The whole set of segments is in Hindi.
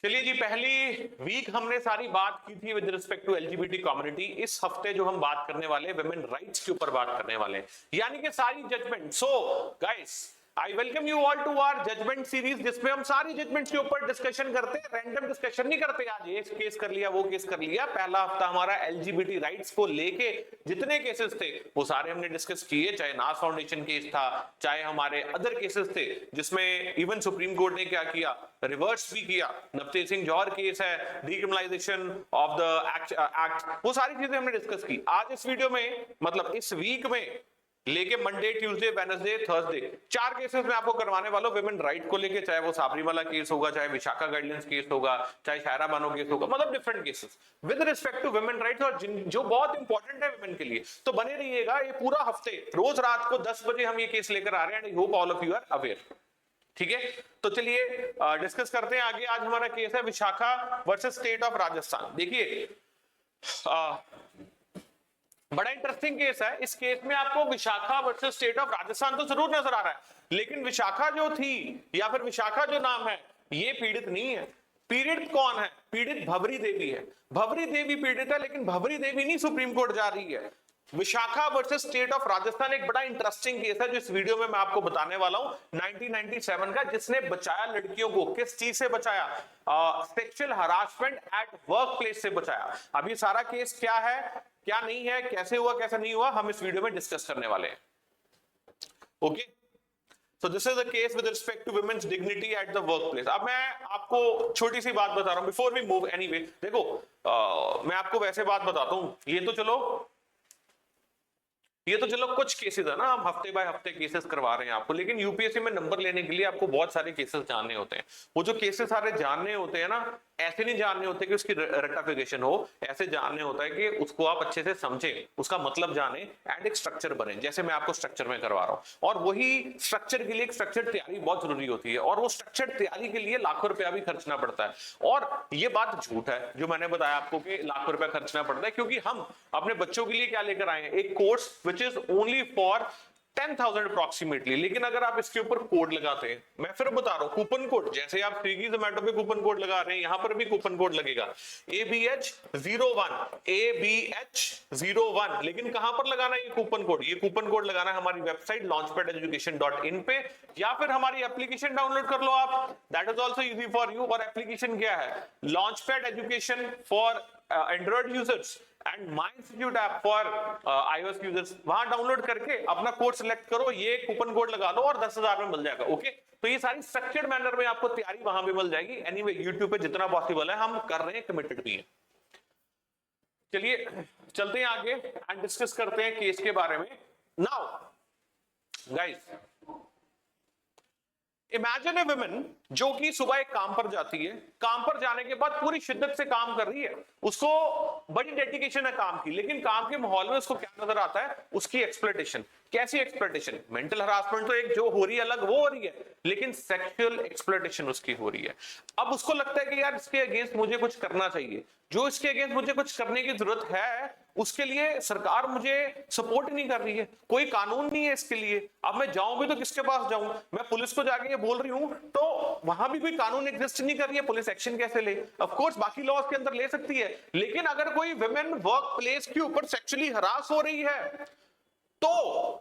चलिए जी, पहली वीक हमने सारी बात की थी with respect to LGBT community. इस हफ्ते जो हम बात करने वाले वुमेन राइट्स के ऊपर बात करने वाले हैं, यानी कि सारी judgement. So guys, I welcome you all to our judgement series, जिसमें हम सारी जजमेंट्स के ऊपर डिस्कशन करते हैं। रैंडम डिस्कशन नहीं करते, आज ये केस कर लिया वो केस कर लिया। पहला हफ्ता हमारा एलजीबीटी राइट्स को लेके जितने केसेस थे वो सारे हमने डिस्कस किए, चाहे नास फाउंडेशन केस था, चाहे हमारे अदर केसेस थे, जिसमें इवन सुप्रीम कोर्ट ने क्या किया, रिवर्स भी किया। नवतेज सिंह जौहर केस है, डिक्रिमिनलाइजेशन ऑफ द एक्ट, वो सारी चीजें हमने डिस्कस की। आज इस वीडियो में, मतलब इस वीक में लेके Monday, Tuesday, Wednesday, Thursday, 4 cases में आपको करवाने वाला वुमेन राइट को लेके, चाहे वो साबरीमाला केस होगा, चाहे विशाखा गाइडलाइंस केस होगा, चाहे शायरा बानो केस होगा, मतलब different cases with respect to women rights, और जो बहुत इंपॉर्टेंट है वुमेन के लिए। तो बने रहिएगा ये पूरा हफ्ते, रोज रात को 10 बजे हम ये केस लेकर आ रहे हैं। I hope all of you are aware. ठीक है, तो चलिए डिस्कस करते हैं आगे। आज हमारा केस है Vishakha versus state of Rajasthan. देखिए, बड़ा इंटरेस्टिंग केस है। इस केस में आपको Vishakha versus state of Rajasthan तो जरूर नजर आ रहा है, लेकिन विशाखा जो थी या फिर विशाखा जो नाम है, ये पीड़ित नहीं है। पीड़ित कौन है? पीड़ित भवरी देवी है। भवरी देवी पीड़ित है, लेकिन भवरी देवी नहीं सुप्रीम कोर्ट जा रही है। Vishakha versus state of Rajasthan एक बड़ा इंटरेस्टिंग केस है जो इस वीडियो में मैं आपको बताने वाला हूं। 1997 का, जिसने बचाया लड़कियों को। किस चीज से बचाया? Sexual harassment at work place से बचाया। अब ये सारा केस क्या है, क्या नहीं है, कैसे हुआ कैसे नहीं हुआ, हम इस वीडियो में डिस्कस करने वाले हैं। Okay, So this is a case with respect to women's dignity at the workplace. अब मैं आपको छोटी सी बात बता रहा हूं before we move anyway। देखो, मैं आपको वैसे बात बताता हूं, ये तो चलो कुछ केसेस है ना, हम हफ्ते बाय हफ्ते केसेस करवा रहे हैं आपको, लेकिन यूपीएससी में नंबर लेने के लिए आपको बहुत सारे केसेस जानने होते हैं। वो जो केसेस सारे जानने होते हैं ना, ऐसे नहीं जानने होते कि उसकी रेक्टिफिकेशन हो, ऐसे जानने होता है कि उसको आप अच्छे से समझें, उसका मतलब जाने एंड एक स्ट्रक्चर बने, जैसे मैं आपको स्ट्रक्चर में करवा रहा हूं। और वही स्ट्रक्चर के लिए एक स्ट्रक्चर तैयारी बहुत जरूरी होती है, और वो स्ट्रक्चर तैयारी के लिए लाखों रुपया भी खर्चना पड़ता है। और ये बात झूठ है जो मैंने बताया आपको कि लाखों रुपया खर्चना पड़ता है, क्योंकि हम अपने बच्चों के लिए क्या लेकर आए हैं, एक course which is only for 10,000 approximately. लेकिन अगर आप इसके ऊपर कोड लगाते हैं, मैं फिर बता रहा हूं, कूपन कोड, जैसे आप स्विगी जोमेटो पे कूपन कोड लगा रहे हैं, यहां पर भी कूपन कोड लगेगा ABH01, ABH01। लेकिन कहां पर लगाना है ये कूपन कोड? ये कूपन कोड लगाना है हमारी वेबसाइट launchpadeducation.in पे, या फिर हमारी एप्लीकेशन डाउनलोड कर लो आप, that is also easy for you. और एप्लीकेशन क्या है? Launchpad education for Android users and my institute app for iOS users. वहां डाउनलोड करके अपना कोड सिलेक्ट करो, ये कूपन कोड लगा लो और 10,000 में मिल जाएगा। ओके, तो ये सारी स्ट्रक्चर्ड मैनर में आपको तैयारी वहां भी मिल जाएगी। एनीवे, यूट्यूब पे जितना पॉसिबल है हम कर रहे हैं, कमिटेड भी है। चलिए चलते हैं आगे एंड डिस्कस करते हैं केस के बारे में। नाउ गाइस, इमेजिन ए वुमेन जो कि सुबह एक काम पर जाती है, काम पर जाने के बाद पूरी शिद्दत से काम कर रही है, उसको बड़ी डेडिकेशन है काम की, लेकिन काम के माहौल में उसको क्या नजर आता है? उसकी एक्सप्लॉयटेशन। कैसी एक्सप्लॉयटेशन? मेंटल हरासमेंट तो एक जो हो रही है अलग, वो हो रही है, लेकिन सेक्सुअल एक्सप्लॉयटेशन उसकी हो रही है। अब उसको लगता है कि यार इसके अगेंस्ट मुझे कुछ करना चाहिए, जो इसके अगेंस्ट मुझे कुछ करने की जरूरत है उसके लिए सरकार मुझे सपोर्ट नहीं कर रही है, कोई कानून नहीं है इसके लिए। अब मैं जाऊं भी तो किसके पास जाऊं? मैं पुलिस को जाके ये बोल रही हूं तो वहां भी कोई कानून एग्जिस्ट नहीं कर रही है, पुलिस एक्शन कैसे ले? ऑफ कोर्स बाकी लॉज के अंदर ले सकती है, लेकिन अगर कोई वुमेन वर्क प्लेस के ऊपर सेक्सुअली हरास हो रही है तो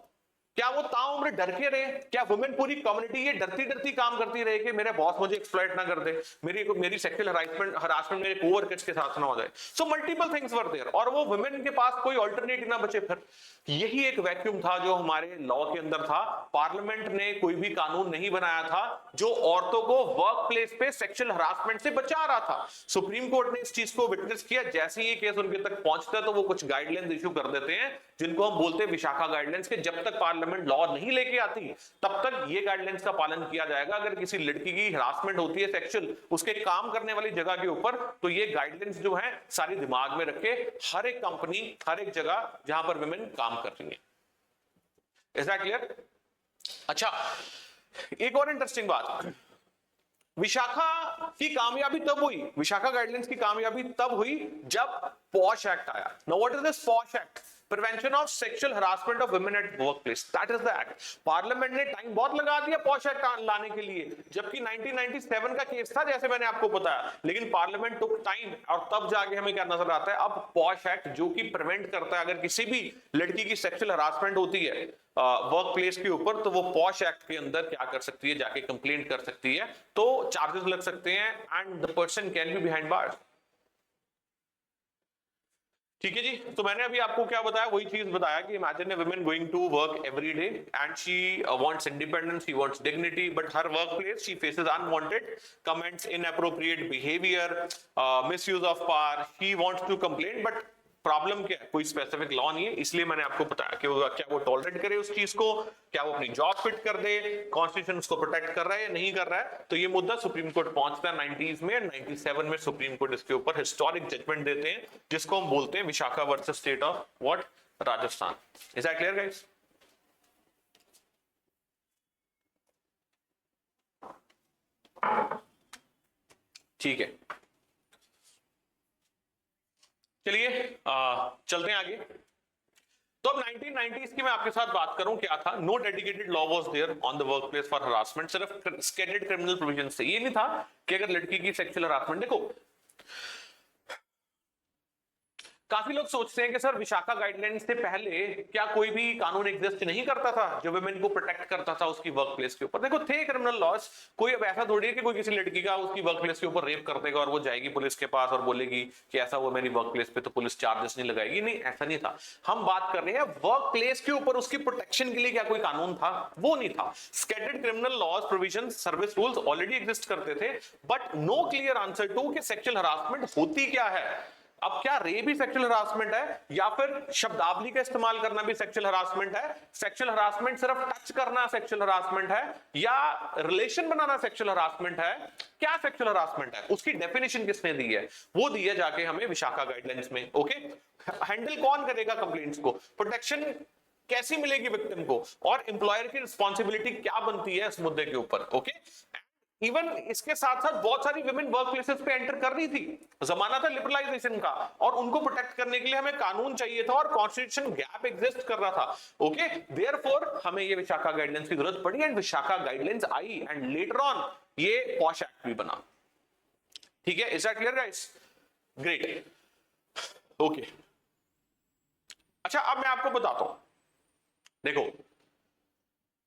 क्या वो ताउम्र डर के रहे? क्या वुमेन पूरी कम्युनिटी ये डरती डरती काम करती रहे कि मेरे बॉस मुझे एक्सप्लॉइट ना कर दे, मेरी सेक्सुअल हरासमेंट मेरे कोवर्कर्स के साथ ना हो जाए? So multiple things were there, और वो वुमेन के पास कोई ऑल्टरनेटिव ना बचे। फिर यही एक वैक्यूम था जो हमारे लॉ के अंदर था। पार्लियामेंट ने कोई भी कानून नहीं बनाया था जो औरतों को वर्क प्लेस पे सेक्सुअल हरासमेंट से बचा रहा था। सुप्रीम कोर्ट ने इस चीज को विटनेस किया। जैसे ही ये केस उनके तक पहुंचता है तो वो कुछ गाइडलाइंस इशू कर देते हैं, जिनको हम बोलते हैं विशाखा गाइडलाइंस, के जब तक पार्लियामेंट लॉ नहीं लेके आती तब तक ये गाइडलाइंस का पालन किया जाएगा। अगर किसी लड़की की हरासमेंट होती है सेक्सुअल उसके काम करने वाली जगह के ऊपर, तो ये गाइडलाइंस जो है सारी दिमाग में रखे हर एक कंपनी, हर एक जगह जहां पर वुमेन काम कर रही है। Is that clear? अच्छा, एक और इंटरेस्टिंग बात, विशाखा की कामयाबी तब हुई, विशाखा गाइडलाइंस की कामयाबी तब हुई जब पॉश एक्ट आया। Now what is this posh act? Prevention of sexual harassment of women at work place, that is the act. Parliament ने टाइम बहुत लगा दिया पॉश एक्ट लाने के लिए, जबकि 1997 का केस था जैसे मैंने आपको बताया, लेकिन पार्लियामेंट टुक टाइम, और तब जाके हमें क्या नजर आता है, अब पॉश एक्ट जो कि प्रिवेंट करता है अगर किसी भी लड़की की सेक्सुअल हरासमेंट होती है वर्क प्लेस के ऊपर, तो वो पॉश एक्ट के अंदर क्या कर सकती है, जाके कंप्लेंट कर सकती है, तो चार्जेस लग सकते हैं and the person can be behind bars. ठीक है जी, तो मैंने अभी आपको क्या बताया, वही चीज बताया कि imagine a woman going to work every day and she wants independence, she wants dignity, but her work place she faces unwanted comments, inappropriate behaviour, misuse of power, she wants to complain, but problem क्या है, कोई स्पेसिफिक लॉ नहीं है, इसलिए मैंने आपको बताया कि क्या वो टॉलरेट करे उस चीज को, क्या वो अपनी जॉब फिट कर दे, कॉन्स्टिट्यूशन उसको प्रोटेक्ट कर रहा है या नहीं कर रहा है। तो ये मुद्दा सुप्रीम कोर्ट पहुंचता है 90s में, 97 में सुप्रीम कोर्ट इसके ऊपर हिस्टोरिक जजमेंट देते हैं, जिसको हम बोलते हैं Vishakha versus state of what, Rajasthan. Is that clear guys? ठीक है, चलिए चलते हैं आगे। तो अब 1990s की मैं आपके साथ बात करूं, क्या था, no dedicated law was there on the work place for harassment, सिर्फ स्केटेड क्रिमिनल प्रोविजन थे। ये नहीं था कि अगर लड़की की सेक्सुअल हरासमेंट, देखो काफी लोग सोचते हैं कि सर विशाखा गाइडलाइंस से पहले क्या कोई भी कानून एग्जिस्ट नहीं करता था जो वुमेन को प्रोटेक्ट करता था उसकी वर्क प्लेस के ऊपर। देखो थे क्रिमिनल लॉज, कोई अब ऐसा थोड़ी है कि कोई किसी लड़की का उसकी वर्क प्लेस के ऊपर रेप कर देगा और वो जाएगी पुलिस के पास और बोलेगी कि ऐसा हुआ मेरी वर्क प्लेस पे, तो पुलिस चार्जेस नहीं लगाएगी। नहीं, ऐसा नहीं था। हम बात कर रहे हैं वर्क प्लेस के ऊपर उसकी प्रोटेक्शन के लिए क्या कोई कानून था, वो नहीं था। Scattered criminal laws, provision, service rules already exist करते थे, but no clear answer to कि सेक्सुअल हरासमेंट होती क्या है। अब क्या रेप भी सेक्सुअल हरासमेंट है, या फिर शब्दावली का इस्तेमाल करना भी सेक्सुअल हरासमेंट है? सेक्सुअल हरासमेंट सिर्फ टच करना सेक्सुअल हरासमेंट है, या रिलेशन बनाना सेक्सुअल हरासमेंट है? क्या सेक्सुअल हरासमेंट है, उसकी डेफिनेशन किसने दी है? वो दी है जाके हमें विशाखा गाइडलाइंस में। ओके, हैंडल कौन करेगा कंप्लेंट्स को, प्रोटेक्शन कैसी मिलेगी विक्टिम को, और एम्प्लॉयर की रिस्पॉन्सिबिलिटी क्या बनती है इस मुद्दे के ऊपर। ओके, इवन इसके साथ साथ बहुत सारी वुमेन वर्क प्लेसेस पे एंटर कर रही थी, जमाना था लिबरलाइजेशन का, और उनको प्रोटेक्ट करने के लिए हमें कानून चाहिए था और कॉन्स्टिट्यूशन गैप एग्जिस्ट कर रहा था। ओके, देयरफॉर हमें ये विशाखा गाइडलाइंस की जरूरत पड़ी, and Vishakha guidelines I and later on ये पॉश एक्ट भी बना। ठीक है, is that clear guys? Great. Okay, अच्छा अब मैं आपको बताता हूं, देखो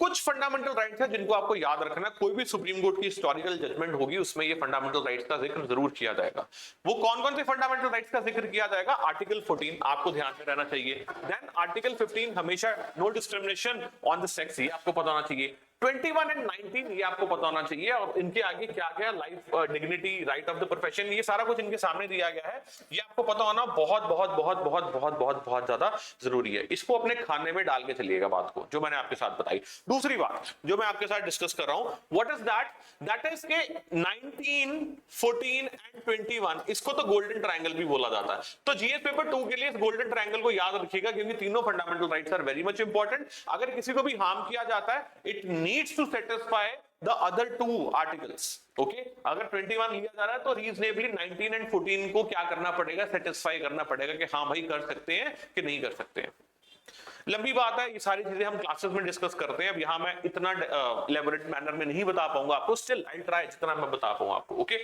कुछ फंडामेंटल राइट्स हैं जिनको आपको याद रखना है। कोई भी सुप्रीम कोर्ट की हिस्टोरिकल जजमेंट होगी उसमें ये फंडामेंटल राइट्स का जिक्र जरूर किया जाएगा। वो कौन कौन से फंडामेंटल राइट्स का जिक्र किया जाएगा? आर्टिकल 14 आपको ध्यान में रहना चाहिए, देन आर्टिकल 15 हमेशा no discrimination on the sex, ये आपको पता होना चाहिए। 21 एंड 19 ये आपको पता होना चाहिए, और इनके आगे क्या क्या, life dignity, right of the profession, ये सारा कुछ इनके सामने दिया गया है, ये आपको पता होना बहुत बहुत बहुत बहुत बहुत बहुत बहुत ज्यादा जरूरी है। इसको अपने खाने में डाल के चलिएगा बात को, जो मैंने आपके साथ बताई। दूसरी बात जो मैं आपके साथ डिस्कस कर रहा हूं, what is that? That is के 19, 14 एंड 21, इसको तो गोल्डन ट्रायंगल भी बोला जाता है। तो जीएस पेपर 2 के लिए इस गोल्डन ट्रायंगल को याद रखिएगा, क्योंकि तीनों fundamental rights are very much important. अगर किसी को भी हार्म किया जाता है, it needs to satisfy the other two articles. Okay? अगर 21 लिया जा रहा है तो reasonably 19 and 14 को क्या करना पड़ेगा, सेटिस्फाई करना पड़ेगा कि हाँ भाई कर सकते हैं कि नहीं कर सकते हैं। लंबी बात है, ये सारी चीजें हम क्लासेस में डिस्कस करते हैं, अब यहां मैं इतना इलेबोरेट मैनर में नहीं बता पाऊंगा आपको, स्टिल आई ट्राई जितना मैं बता पाऊंगा आपको। ओके,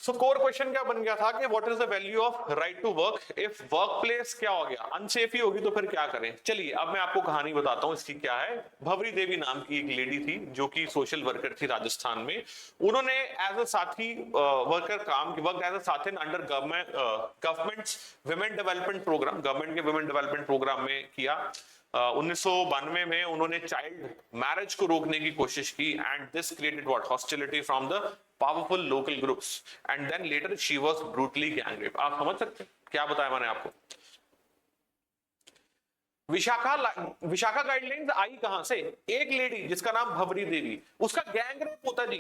सो कोर क्वेश्चन क्या बन गया था कि what is the value of right to work if work place क्या हो गया, अनसेफ ही होगी तो फिर क्या करें। चलिए अब मैं आपको कहानी बताता हूं इसकी क्या है। भवरी देवी नाम की एक लेडी थी जो कि सोशल वर्कर थी राजस्थान में। उन्होंने एज अ साथी वर्कर काम वर्क एज अ साथी under government women development programme, government के वुमेन डेवलपमेंट प्रोग्राम में किया। 1992 में उन्होंने चाइल्ड मैरिज को रोकने की कोशिश की, and this created what, hostility from the powerful local groups, and then later she was brutally gang rape. आप समझ सकते हैं क्या बताया मैंने आपको? विशाखा गाइडलाइंस आई कहां से? एक लेडी जिसका नाम भवरी देवी, उसका गैंग रेप होता जी।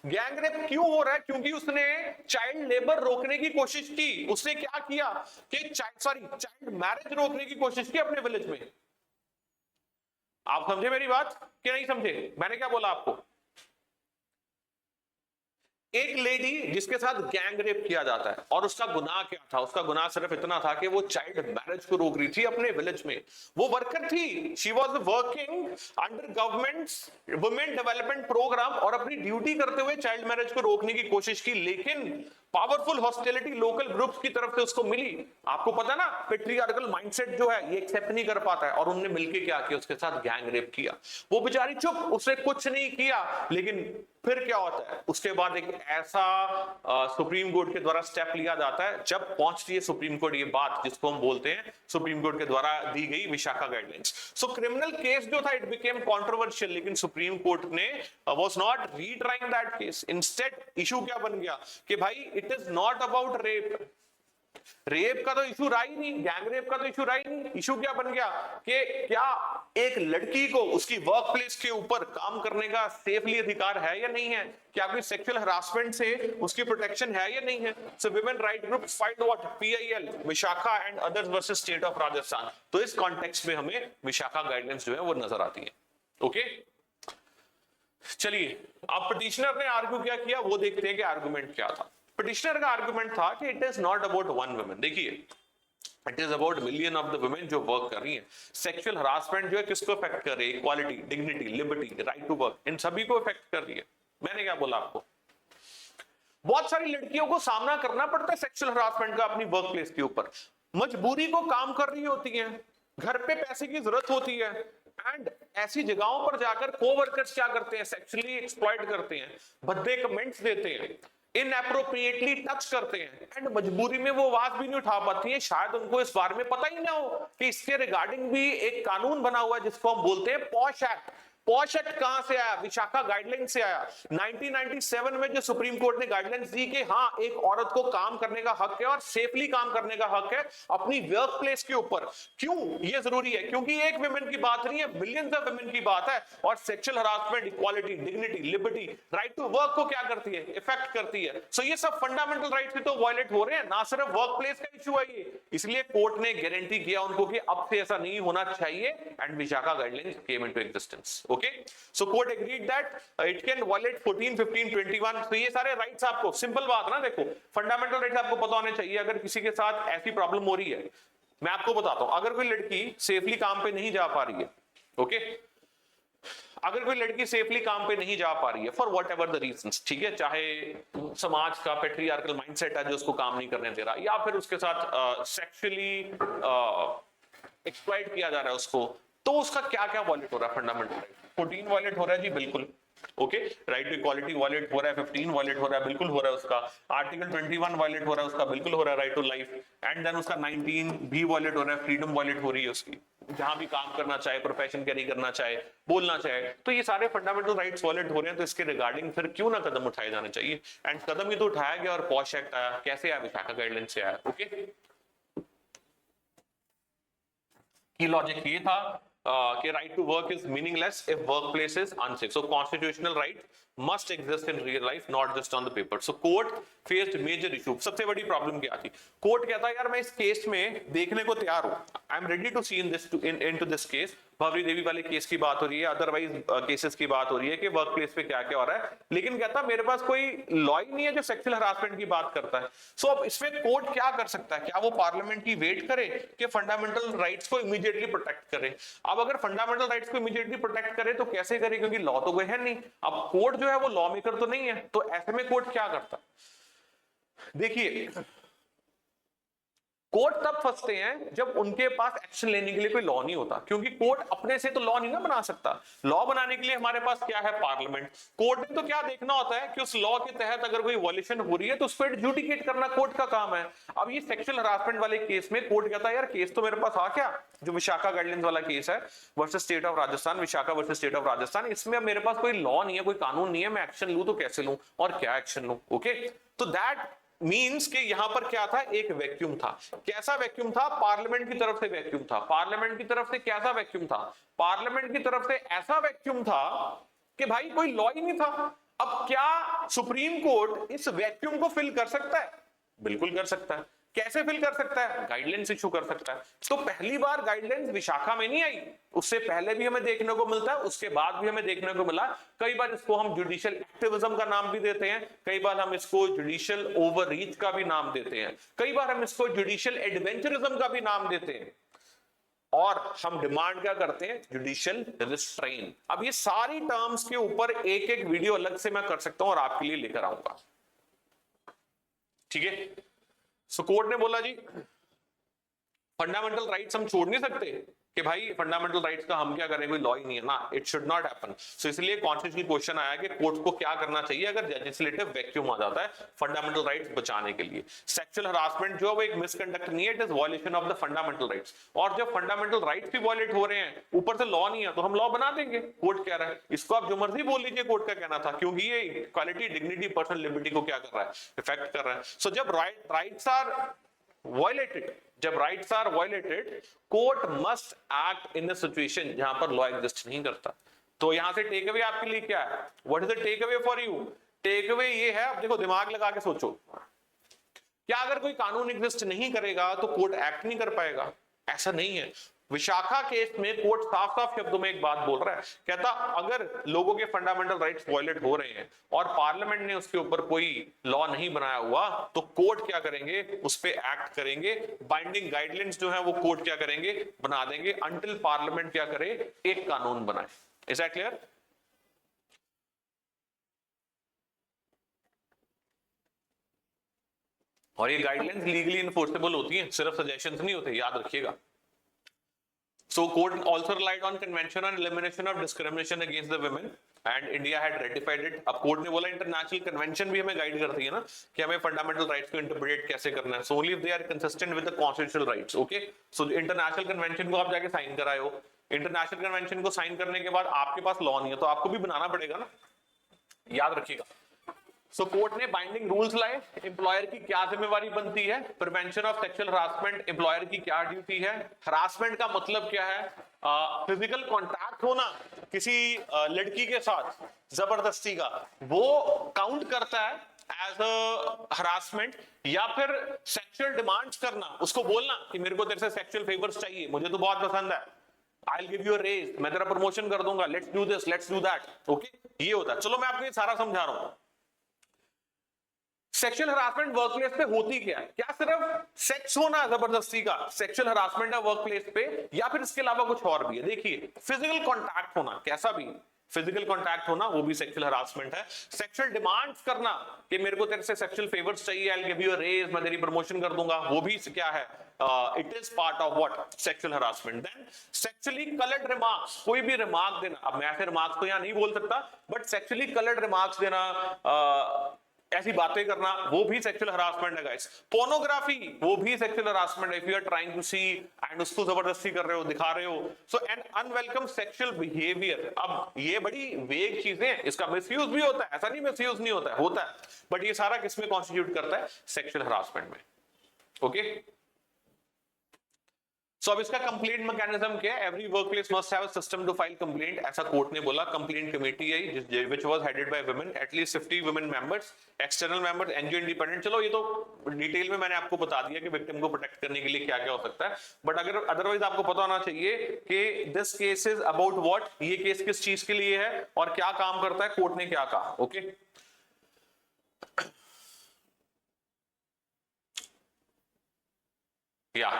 गैंग रेप क्यों हो रहा है? क्योंकि उसने चाइल्ड लेबर रोकने की कोशिश की। उसने क्या किया कि चाइल्ड मैरिज रोकने की कोशिश की अपने विलेज में। आप समझे मेरी बात कि नहीं समझे? मैंने क्या बोला आपको? एक लेडी जिसके साथ गैंग रेप किया जाता है, और उसका गुनाह क्या था? उसका गुनाह सिर्फ इतना था कि वो चाइल्ड मैरिज को रोक रही थी अपने विलेज में। वो वर्कर थी, she was working under government's women development programme, और अपनी ड्यूटी करते हुए चाइल्ड मैरिज को रोकने की कोशिश की, लेकिन पावरफुल हॉस्टिलिटी लोकल ग्रुप्स की तरफ से उसको मिली। आपको पता ना, पेट्रियार्कल माइंडसेट जो है ये एक्सेप्ट नहीं कर पाता है, और उन्होंने मिलके क्या किया? उसके साथ गैंग रेप किया। वो बेचारी चुप, उसने कुछ नहीं किया। लेकिन फिर क्या होता है? उसके बाद एक ऐसा सुप्रीम कोर्ट के द्वारा स्टेप लिया जाता है, जब पहुंचती है सुप्रीम कोर्ट ये बात, जिसको हम बोलते हैं सुप्रीम कोर्ट के द्वारा दी गई Vishakha guidelines. So criminal case जो था इट बिकेम कंट्रोवर्शियल, लेकिन सुप्रीम कोर्ट ने was not retrying that case. Instead issue क्या बन गया कि भाई it is not about rape. Rape का तो इशू रहा ही नहीं, गैंग रेप का तो इशू रहा ही नहीं। इशू क्या बन गया कि क्या एक लड़की को उसकी वर्क प्लेस के ऊपर काम करने का सेफली अधिकार है या नहीं है? क्या कोई सेक्सुअल हरासमेंट से उसकी प्रोटेक्शन है या नहीं है? So women right group fight what? PIL, Vishakha and others versus state of Rajasthan. तो इस कॉन्टेक्स्ट में हमें विशाखा गाइडलाइंस जो है वो नजर आती है। ओके, चलिए अब पिटिशनर ने आर्ग्यू क्या किया वो देखते हैं कि आर्गुमेंट क्या था। पिटिशनर का आर्गुमेंट था कि it is not about one woman. देखिए, it is about million of the women जो वर्क कर रही हैं। सेक्सुअल हरासमेंट जो है किसको इफेक्ट कर रही है? Equality, dignity, liberty, right to work, इन सभी को इफेक्ट कर रही है। मैंने क्या बोला आपको? बहुत सारी लड़कियों को सामना करना पड़ता है सेक्सुअल हरासमेंट का अपनी वर्क प्लेस के ऊपर। मजबूरी को काम कर रही होती है, घर पे पैसे की जरूरत होती है, एंड ऐसी जगहों पर जाकर कोवर्कर्स क्या करते हैं? सेक्सुअली एक्सप्लॉइट करते हैं, भद्दे कमेंट्स देते हैं, इनएप्रोप्रिएटली टच करते हैं, एंड मजबूरी में वो आवाज भी नहीं उठा पाती है। शायद उनको इस बारे में पता ही ना हो कि इसके रिगार्डिंग भी एक कानून बना हुआ है जिसको हम बोलते हैं पॉश एक्ट। पॉश एक्ट कहां से आया? विशाखा गाइडलाइन से आया। 1997 में जो सुप्रीम कोर्ट ने गाइडलाइंस दी कि हाँ, एक औरत को काम करने का हक है और सेफली काम करने का हक है अपनी वर्क प्लेस के ऊपर। क्यों ये जरूरी है? क्योंकि एक वुमेन की बात नहीं है, मिलियंस ऑफ वुमेन की बात है। और sexual harassment, equality, dignity, liberty, right to work को क्या करती है? इफेक्ट करती है। सो ये सब फंडामेंटल राइट्स भी तो वायलेट हो रहे हैं, ना सिर्फ वर्क प्लेस का इशू है ये। इसलिए कोर्ट ने गारंटी किया उनको कि अब से ऐसा नहीं होना चाहिए, and Vishakha guidelines came into existence. Okay, so court agreed that it can violate 14, 15, 21। तो ये सारे राइट्स आपको, सिंपल बात ना, देखो फंडामेंटल राइट्स आपको पता होने चाहिए। अगर किसी के साथ ऐसी प्रॉब्लम हो रही है, मैं आपको बताता हूं, अगर कोई लड़की सेफली काम पे नहीं जा पा रही है, ओके, अगर कोई लड़की सेफली काम पे नहीं जा पा रही है for what ever the reasons, ठीक है, चाहे समाज का पेट्रियार्कल माइंडसेट है जो उसको काम नहीं करने दे रहा, या फिर उसके साथ सेक्सुअली एक्सप्लॉइट किया जा रहा है उसको, तो उसका क्या क्या वॉलेट हो रहा है? फंडामेंटल राइट 14 वॉलेट हो रहा है जी, बिल्कुल। Okay, right to equality violate हो रहा है, 15 वॉलेट हो रहा है, बिल्कुल हो रहा है उसका। आर्टिकल 21 वॉलेट हो रहा है उसका, बिल्कुल हो रहा है, right to life. And then उसका 19 भी वॉलेट हो रहा है, फ्रीडम वॉलेट हो रही है उसकी, जहां भी काम करना चाहे, प्रोफेशन कैरी करना चाहे, बोलना चाहे। तो ये सारे फंडामेंटल राइट्स वॉलेट हो रहे हैं, तो इसके रिगार्डिंग फिर क्यों ना कदम उठाए जाने चाहिए। एंड कदम ही तो उठाया गया, और पॉश एक्ट आया। कैसे आया? विशाखा गाइडलाइन से आया। ओके, की लॉजिक ये था कि right to work is meaningless if work place is unsafe. So constitutional right must exist in real life, not just on the paper. So court faced major issue. सबसे बड़ी प्रॉब्लम क्या थी? कोर्ट कहता है यार मैं इस केस में देखने को तैयार हूं, I am ready to see in this into this case. Bhanwari Devi वाले केस की बात हो रही है, अदरवाइज केसेस की बात हो रही है कि वर्क प्लेस पे क्या क्या हो रहा है, लेकिन कहता मेरे पास कोई लॉ ही नहीं है जो सेक्सुअल हरासमेंट की बात करता है। सो अब इसमें कोर्ट क्या कर सकता है? क्या वो पार्लियामेंट की वेट करे कि फंडामेंटल राइट्स को इमीडिएटली प्रोटेक्ट करे? अब अगर फंडामेंटल राइट्स को इमीडिएटली प्रोटेक्ट करे तो कैसे करे? क्योंकि लॉ तो कोई है नहीं। अब कोर्ट जो है वो लॉ मेकर तो नहीं है, तो ऐसे में कोर्ट क्या करता? देखिए, कोर्ट तब फंसते हैं जब उनके पास एक्शन लेने के लिए कोई लॉ नहीं होता, क्योंकि कोर्ट अपने से तो लॉ नहीं ना बना सकता। लॉ बनाने के लिए हमारे पास क्या है? पार्लियामेंट। कोर्ट ने तो क्या देखना होता है कि उस लॉ के तहत अगर कोई वॉल्यूशन हो रही है तो उसको एडजुडिकेट करना कोर्ट का काम है। अब ये सेक्सुअल हरासमेंट वाले केस में कोर्ट कहता है यार केस तो मेरे पास आ क्या, जो विशाखा गाइडलाइंस वाला केस है versus state of Rajasthan, Vishakha versus state of Rajasthan, इसमें अब मेरे पास कोई लॉ नहीं है, कोई कानून नहीं है, मैं एक्शन लूं तो कैसे लूं और क्या एक्शन लूं? ओके, तो दैट मींस कि यहां पर क्या था? एक वैक्यूम था। कैसा वैक्यूम था? पार्लियामेंट की तरफ से वैक्यूम था। पार्लियामेंट की तरफ से कैसा वैक्यूम था? पार्लियामेंट की तरफ से ऐसा वैक्यूम था कि भाई कोई लॉ ही नहीं था। अब क्या सुप्रीम कोर्ट इस वैक्यूम को फिल कर सकता है? बिल्कुल कर सकता है। कैसे फिल कर सकता है? गाइडलाइंस इशू कर सकता है। तो पहली बार गाइडलाइंस विशाखा में नहीं आई, उससे पहले भी हमें देखने को मिलता है, उसके बाद भी हमें देखने को मिला। कई बार इसको हम जुडिशियल एक्टिविज्म का नाम भी देते हैं, कई बार हम इसको जुडिशियल ओवररीच का भी नाम देते हैं, कई बार हम इसको जुडिशियल एडवेंचरिज्म का भी नाम देते हैं, और हम डिमांड क्या करते हैं? Judicial restrain. अब ये सारी टर्म्स के ऊपर एक एक वीडियो अलग से मैं कर सकता हूं और आपके लिए लेकर आऊंगा, ठीक है। सो कोर्ट ने बोला जी फंडामेंटल राइट्स हम छोड़ नहीं सकते कि भाई फंडामेंटल राइट्स का हम क्या करें, कोई लॉ ही नहीं है ना, इट शुड नॉट हैपन। सो इसलिए कॉन्स्टिट्यूशनल क्वेश्चन आया कि कोर्ट को क्या करना चाहिए अगर लेजिस्लेटिव वैक्यूम आ जाता है फंडामेंटल राइट्स बचाने के लिए। सेक्सुअल हरासमेंट जो है वो एक मिसकंडक्ट नहीं है, it is violation of the fundamental rights. और जब फंडामेंटल राइट्स भी वायलेट हो रहे हैं, ऊपर से लॉ नहीं है, तो हम लॉ बना देंगे। कोर्ट कह रहा है इसको आप जो मर्जी बोल लीजिए, कोर्ट का कहना था, क्योंकि ये इक्वालिटी, डिग्निटी, पर्सनल लिबर्टी को क्या कर रहा है? इफेक्ट कर रहा है। सो जब राइट्स आर violated, जब rights are violated, court must act in the situation जहां पर लॉ एग्जिस्ट नहीं करता। तो यहां से टेक अवे आपके लिए क्या है? What is the take away for you? Take away ये है, अब देखो दिमाग लगा के सोचो, क्या अगर कोई कानून एग्जिस्ट नहीं करेगा तो कोर्ट एक्ट नहीं कर पाएगा? ऐसा नहीं है। विशाखा केस में कोर्ट साफ साफ शब्दों में एक बात बोल रहा है, कहता अगर लोगों के फंडामेंटल राइट्स वायलेट हो रहे हैं और पार्लियामेंट ने उसके ऊपर कोई लॉ नहीं बनाया हुआ, तो कोर्ट क्या करेंगे? उस पर एक्ट करेंगे। बाइंडिंग गाइडलाइंस जो है वो कोर्ट क्या करेंगे? बना देंगे, अंटिल पार्लियामेंट क्या करे? एक कानून बनाए। Is that clear? और ये गाइडलाइंस लीगली इन्फोर्सेबल होती हैं, सिर्फ सजेशंस नहीं होते, याद रखिएगा। So court also relied on convention on elimination of discrimination against the women and India had ratified it. अब कोर्ट ने बोला इंटरनेशनल कन्वेंशन भी हमें गाइड करती है ना कि हमें फंडामेंटल राइट्स को इंटरप्रेट कैसे करना है। So only if they are consistent with the constitutional rights, okay? So international convention को आप जाके साइन कराए हो, इंटरनेशनल कन्वेंशन को साइन करने के बाद आपके पास लॉ नहीं है, तो आपको भी बनाना पड़ेगा ना, याद रखिएगा। सो कोर्ट ने बाइंडिंग रूल्स लाए। एम्प्लॉयर की क्या जिम्मेवारी बनती है? Prevention of sexual harassment employer की क्या ड्यूटी है? हरासमेंट का मतलब क्या है? फिजिकल कांटेक्ट होना किसी लड़की के साथ जबरदस्ती का, वो काउंट करता है एज अ हरासमेंट, या फिर सेक्सुअल डिमांड्स करना, उसको बोलना कि मेरे को तेरे से सेक्सुअल फेवर्स चाहिए, मुझे तो बहुत पसंद है, I'll give you a raise, मैं तेरा प्रमोशन कर दूंगा, let's do this, let's do that, okay, ये होता है। चलो मैं आपको ये सारा समझा रहा हूं। सेक्सुअल हरासमेंट वर्कप्लेस पे होती क्या है? क्या सिर्फ सेक्स होना जबरदस्ती का सेक्सुअल हरासमेंट है वर्कप्लेस पे, या फिर इसके अलावा कुछ और भी है? देखिए, फिजिकल कांटेक्ट होना, कैसा भी फिजिकल कांटेक्ट होना, वो भी सेक्सुअल हरासमेंट है। सेक्सुअल डिमांड्स करना कि मेरे को तेरे से सेक्सुअल फेवर्स चाहिए, I will give you a raise, मैं तेरी प्रमोशन कर दूंगा, वो भी क्या है? It is part of what? Sexual harassment. Then sexually coloured remarks, कोई भी रिमार्क देना, अब मैं ऐसे रिमार्क्स तो यहां नहीं बोल सकता, बट सेक्सुअली कलर्ड रिमार्क्स देना, ऐसी बातें करना, वो भी सेक्सुअल हरासमेंट है गाइस। पोर्नोग्राफी, वो भी सेक्सुअल हरासमेंट है। If you are trying to see and उसको जबरदस्ती कर रहे हो, दिखा रहे हो, so an unwelcome sexual behaviour. अब ये बड़ी वेग चीजें हैं, इसका मिसयूज भी होता है, ऐसा नहीं मिसयूज नहीं होता है, होता है, बट ये सारा किसमें कॉन्स्टिट्यूट करता है? सेक्सुअल हरासमेंट में, ओके। सो अब इसका कंप्लेंट मैकेनिज्म क्या है? Every workplace must have a system to file complaint, ऐसा कोर्ट ने बोला। कंप्लेंट कमेटी है which was headed by women, at least 50 women members, external members, NGO independent. चलो ये तो डिटेल में मैंने आपको बता दिया कि विक्टिम को प्रोटेक्ट करने के लिए क्या क्या हो सकता है, बट अगर अदरवाइज आपको पता होना चाहिए कि this case is about what, ये केस किस चीज के लिए है और क्या काम करता है, कोर्ट ने क्या कहा, ओके। या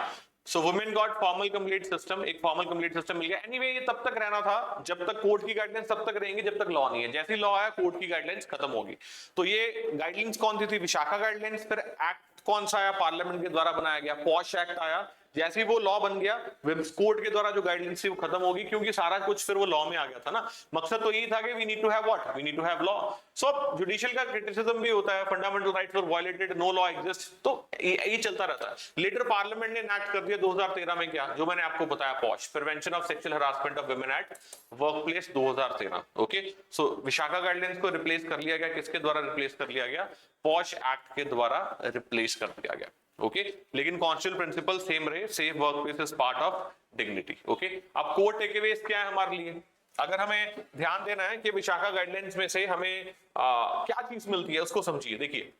सो women got formal complete system, एक फॉर्मल कंप्लीट सिस्टम मिल गया। एनीवे ये तब तक रहना था जब तक कोर्ट की गाइडलाइंस तब तक रहेंगी जब तक लॉ नहीं है। जैसे ही लॉ आया कोर्ट की गाइडलाइंस खत्म होगी। तो ये गाइडलाइंस कौन सी थी? विशाखा गाइडलाइंस। फिर एक्ट कौन सा आया? पार्लियामेंट के द्वारा बनाया गया पॉश एक्ट आया। जैसे ही वो लॉ बन गया, कोर्ट के द्वारा जो गाइडलाइंस थी वो खत्म होगी, क्योंकि सारा कुछ फिर वो लॉ में आ गया था ना। मकसद तो यही था कि we need to have what, we need to have law. So judicial का क्रिटिसिज्म भी होता है, fundamental rights were violated, no law exist, तो ये चलता रहता है। लेटर पार्लियामेंट ने एक्ट कर दिया 2013 में, क्या? जो मैंने आपको बताया, posh, prevention of sexual harassment of women act workplace 2013, okay. So Vishakha guidelines को रिप्लेस कर लिया गया, किसके द्वारा रिप्लेस कर लिया गया? पॉश एक्ट के द्वारा रिप्लेस कर दिया गया, ओके। लेकिन कॉन्स्टिट्यूशनल प्रिंसिपल सेम रहे, safe workplace is part of dignity, okay. अब कोर टेकअवेज क्या है हमारे लिए? अगर हमें ध्यान देना है कि विशाखा गाइडलाइंस में से हमें क्या चीज मिलती है, उसको समझिए। देखिए,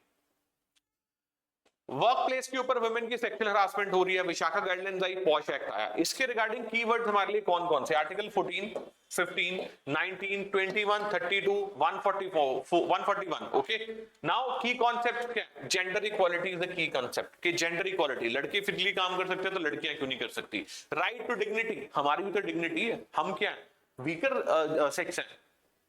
वर्क प्लेस के ऊपर वुमेन की सेक्सुअल हरासमेंट हो रही है, विशाखा गाइडलाइंस आई, पॉश एक्ट आया। इसके रिगार्डिंग कीवर्ड्स हमारे लिए कौन कौन से? आर्टिकल 14, 15, 19, 21, 32, 144, 141। ओके, नाउ की कॉन्सेप्ट क्या है? Gender equality is the key concept कि जेंडर इक्वालिटी, लड़के फ्रीली काम कर सकते हैं तो लड़कियां क्यों नहीं कर सकती? राइट टू डिग्निटी, हमारी भी तो डिग्निटी है, हम क्या है? वीकर सेक्स है,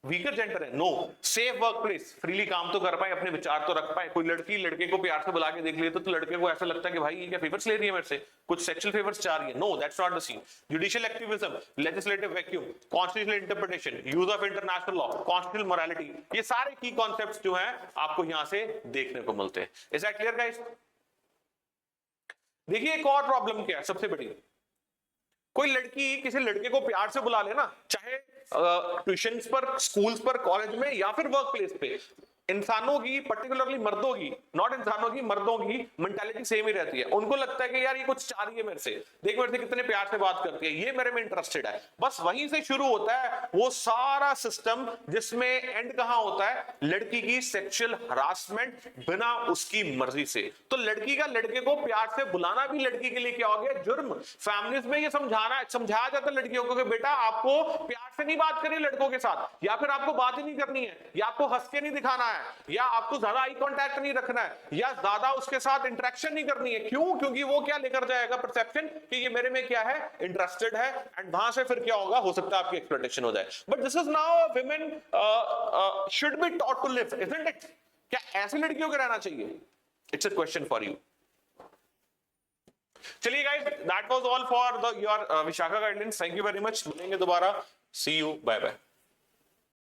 वीकर जेंडर है। No, safe work place, freely काम तो कर पाए, अपने विचार तो रख पाए। कोई लड़की लड़के को प्यार से बुला के देख लिए तो लड़के को ऐसा लगता है कि भाई ये क्या फेवर्स ले रही है मेरे से, कुछ सेक्सुअल फेवर्स चाह रही है। No, that's not the scene. Judicial activism, legislative vacuum, constitutional interpretation, use of international law, constitutional morality, ये सारे की कॉन्सेप्ट्स जो हैं आपको यहां से देखने को मिलते हैं। Is that clear guys? देखिए एक और प्रॉब्लम क्या है सबसे बड़ी, कोई लड़की किसी लड़के को प्यार से बुला लेना, चाहे ट्यूशंस पर, स्कूल्स पर, कॉलेज में या फिर वर्क प्लेस पे, इंसानों की, पर्टिकुलरली मर्दों की, नॉट इंसानों की, मर्दों की मेंटालिटी सेम ही रहती है। उनको लगता है कि यार ये कुछ चाह रही है मेरे से, देख मेरे से कितने प्यार से बात करती है, ये मेरे में इंटरेस्टेड है। बस वहीं से शुरू होता है वो सारा सिस्टम जिसमें एंड कहां होता है? लड़की की सेक्सुअल हरासमेंट बिना उसकी मर्जी से। तो लड़की का लड़के को प्यार से बुलाना भी लड़की के लिए क्या हो गया? जुर्म। फैमिलीज में ये समझाया जाता है लड़कियों को कि बेटा आपको प्यार से नहीं बात करिए लड़कों के साथ, या फिर आपको बात ही नहीं करनी है, या आपको हंस के नहीं दिखाना है, या आपको ज्यादा आई कांटेक्ट नहीं रखना है, या ज्यादा उसके साथ इंटरेक्शन नहीं करनी है। क्यों? क्योंकि वो क्या लेकर जाएगा? परसेप्शन कि ये मेरे में क्या है? इंटरेस्टेड है। एंड वहां से फिर क्या होगा? हो सकता है आपकी एक्सप्लॉइटेशन हो जाए। But this is now women should be taught to live, isn't it? क्या ऐसी लड़कियों को रहना चाहिए? It's a question for you. चलिए guys, that was all for the your Vishakha guidelines. Thank you very much. मिलेंगे दोबारा। See you, bye bye.